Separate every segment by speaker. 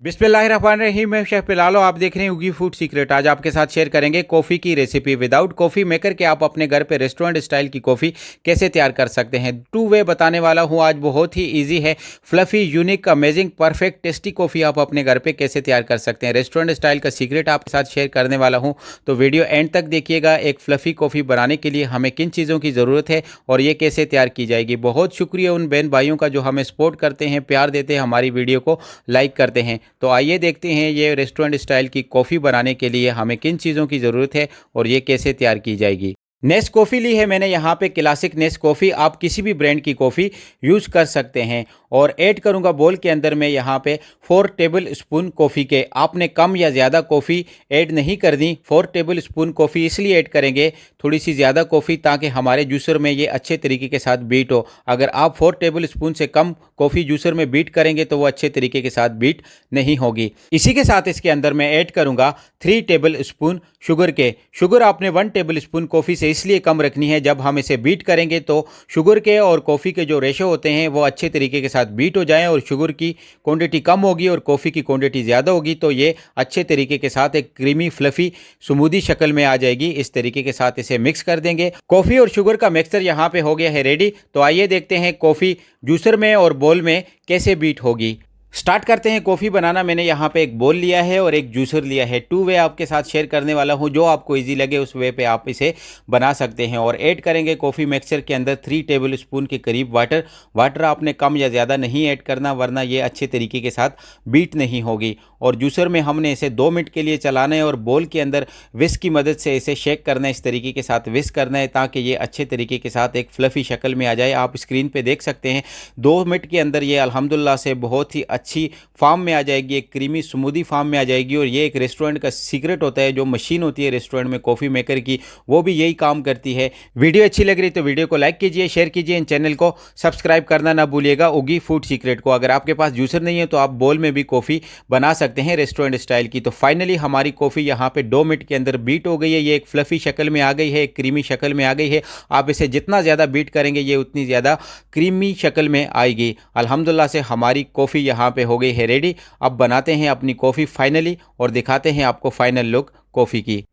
Speaker 1: बिस्मिल्लाहिर्रहमानिर्रहीम। मैं शेफ पिलालो, आप देख रहे हैं उगी फूड सीक्रेट। आज आपके साथ शेयर करेंगे कॉफ़ी की रेसिपी। विदाउट कॉफ़ी मेकर के आप अपने घर पे रेस्टोरेंट स्टाइल की कॉफ़ी कैसे तैयार कर सकते हैं। टू वे बताने वाला हूँ आज, बहुत ही इजी है। Fluffy, unique, amazing, perfect, tasty coffee आप अपने घर पे कैसे तैयार कर सकते हैं। रेस्टोरेंट स्टाइल का सीक्रेट आपके साथ शेयर करने वाला हूँ, तो वीडियो एंड तक देखिएगा। एक फ्लफ़ी कॉफ़ी बनाने के लिए हमें किन चीज़ों की ज़रूरत है और ये कैसे तैयार की जाएगी। बहुत शुक्रिया उन बहन भाइयों का जो हमें सपोर्ट करते हैं, प्यार देते हैं, हमारी वीडियो को लाइक करते हैं। तो आइए देखते हैं ये रेस्टोरेंट स्टाइल की कॉफ़ी बनाने के लिए हमें किन चीज़ों की ज़रूरत है और ये कैसे तैयार की जाएगी। नेस्कॉफ़ी ली है मैंने यहाँ पे, क्लासिक नेस्कॉफ़ी। आप किसी भी ब्रांड की कॉफ़ी यूज़ कर सकते हैं। और ऐड करूँगा बोल के अंदर में यहाँ पे 4 टेबल स्पून कॉफ़ी के। आपने कम या ज़्यादा कॉफ़ी ऐड नहीं करनी। 4 टेबल स्पून कॉफ़ी इसलिए ऐड करेंगे, थोड़ी सी ज़्यादा कॉफ़ी, ताकि हमारे जूसर में ये अच्छे तरीके के साथ बीट हो। अगर आप 4 टेबल स्पून से कम कॉफ़ी जूसर में बीट करेंगे तो वो अच्छे तरीके के साथ बीट नहीं होगी। इसी के साथ इसके अंदर मैं ऐड करूँगा 3 टेबल स्पून शुगर के। शुगर आपने 1 टेबल स्पून कॉफ़ी से इसलिए कम रखनी है, जब हम इसे बीट करेंगे तो शुगर के और कॉफ़ी के जो रेशो होते हैं वो अच्छे तरीके के साथ बीट हो जाएं, और शुगर की क्वांटिटी कम होगी और कॉफ़ी की क्वांटिटी ज़्यादा होगी, तो ये अच्छे तरीके के साथ एक क्रीमी फ्लफ़ी स्मूदी शक्ल में आ जाएगी। इस तरीके के साथ इसे मिक्स कर देंगे। कॉफ़ी और शुगर का मिक्सचर यहाँ पे हो गया है रेडी। तो आइए देखते हैं कॉफ़ी जूसर में और बोल में कैसे बीट होगी। स्टार्ट करते हैं कॉफ़ी बनाना। मैंने यहाँ पे एक बोल लिया है और एक जूसर लिया है। टू वे आपके साथ शेयर करने वाला हूँ, जो आपको इजी लगे उस वे पे आप इसे बना सकते हैं। और ऐड करेंगे कॉफ़ी मिक्सचर के अंदर 3 टेबल स्पून के करीब वाटर। वाटर आपने कम या ज़्यादा नहीं ऐड करना, वरना ये अच्छे तरीके के साथ बीट नहीं होगी। और जूसर में हमने इसे 2 मिनट के लिए चलाना है और बोल के अंदर विस्क की मदद से इसे शेक करना है। इस तरीके के साथ विस्क करना है ताकि ये अच्छे तरीके के साथ एक फ्लफ़ी शक्ल में आ जाए। आप स्क्रीन पे देख सकते हैं 2 मिनट के अंदर ये अल्हम्दुलिल्लाह से बहुत ही अच्छी फार्म में आ जाएगी, एक क्रीमी स्मूदी फार्म में आ जाएगी। और ये एक रेस्टोरेंट का सीक्रेट होता है, जो मशीन होती है रेस्टोरेंट में कॉफ़ी मेकर की, वो भी यही काम करती है। वीडियो अच्छी लग रही तो वीडियो को लाइक कीजिए, शेयर कीजिए, इन चैनल को सब्सक्राइब करना ना भूलिएगा, उगी फूड सीक्रेट को। अगर आपके पास जूसर नहीं है तो आप बोल में भी कॉफ़ी बना सकते हैं रेस्टोरेंट स्टाइल की। तो फाइनली हमारी कॉफ़ी यहाँ पे 2 मिनट के अंदर बीट हो गई है। ये एक फ्लफ़ी शक्ल में आ गई है, एक क्रीमी शक्ल में आ गई है। आप इसे जितना ज़्यादा बीट करेंगे ये उतनी ज़्यादा क्रीमी शक्ल में आएगी। अल्हम्दुलिल्लाह से हमारी कॉफ़ी यहाँ पे हो गई है रेडी। अब बनाते हैं अपनी कॉफ़ी फाइनली और दिखाते हैं आपको फाइनल लुक कॉफ़ी की।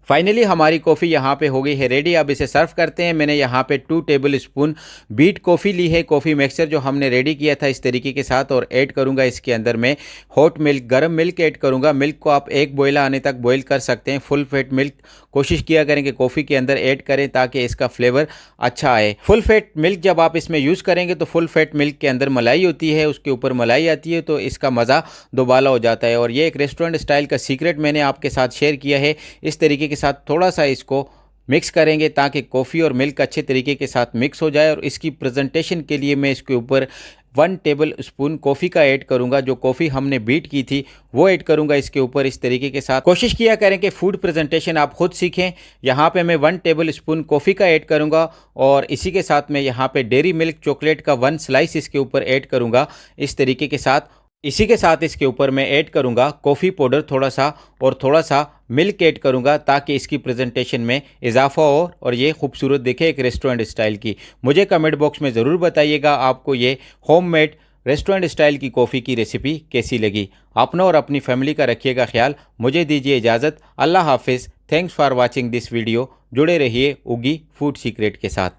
Speaker 1: फाइनली हमारी कॉफ़ी यहाँ पे हो गई है रेडी। अब इसे सर्व करते हैं। मैंने यहाँ पे 2 टेबल स्पून बीट कॉफ़ी ली है, कॉफ़ी मिक्सचर जो हमने रेडी किया था इस तरीके के साथ। और ऐड करूँगा इसके अंदर मैं हॉट मिल्क, गर्म मिल्क ऐड करूँगा। मिल्क को आप एक बॉयल आने तक बॉयल कर सकते हैं। फुल फैट मिल्क कोशिश किया करें कि कॉफ़ी के अंदर ऐड करें ताकि इसका फ्लेवर अच्छा आए। फुल फैट मिल्क जब आप इसमें यूज़ करेंगे तो फुल फैट मिल्क के अंदर मलाई होती है, उसके ऊपर मलाई आती है, तो इसका मज़ा दोबाला हो जाता है। और ये एक रेस्टोरेंट स्टाइल का सीक्रेट मैंने आपके साथ शेयर किया है। इस तरीके के साथ थोड़ा सा इसको मिक्स करेंगे ताकि कॉफ़ी और मिल्क अच्छे तरीके के साथ मिक्स हो जाए। और इसकी प्रेजेंटेशन के लिए मैं इसके ऊपर 1 टेबल स्पून कॉफ़ी का ऐड करूंगा। जो कॉफ़ी हमने बीट की थी वो ऐड करूंगा इसके ऊपर इस तरीके के साथ। कोशिश किया करें कि फूड प्रेजेंटेशन आप खुद सीखें। यहाँ पे मैं 1 टेबल स्पून कॉफ़ी का ऐड करूंगा और इसी के साथ मैं यहाँ पे डेयरी मिल्क चॉकलेट का 1 स्लाइस इसके ऊपर ऐड करूंगा इस तरीके के साथ। इसी के साथ इसके ऊपर मैं ऐड करूंगा कॉफ़ी पाउडर थोड़ा सा, और थोड़ा सा मिल्क ऐड करूंगा ताकि इसकी प्रेजेंटेशन में इजाफा हो और ये खूबसूरत दिखे एक रेस्टोरेंट स्टाइल की। मुझे कमेंट बॉक्स में ज़रूर बताइएगा आपको ये होममेड रेस्टोरेंट स्टाइल की कॉफ़ी की रेसिपी कैसी लगी। अपना और अपनी फैमिली का रखिएगा ख्याल। मुझे दीजिए इजाज़त। अल्लाह हाफिज़। Thanks for watching this video. जुड़े रहिए उगी फूड सीक्रेट के साथ।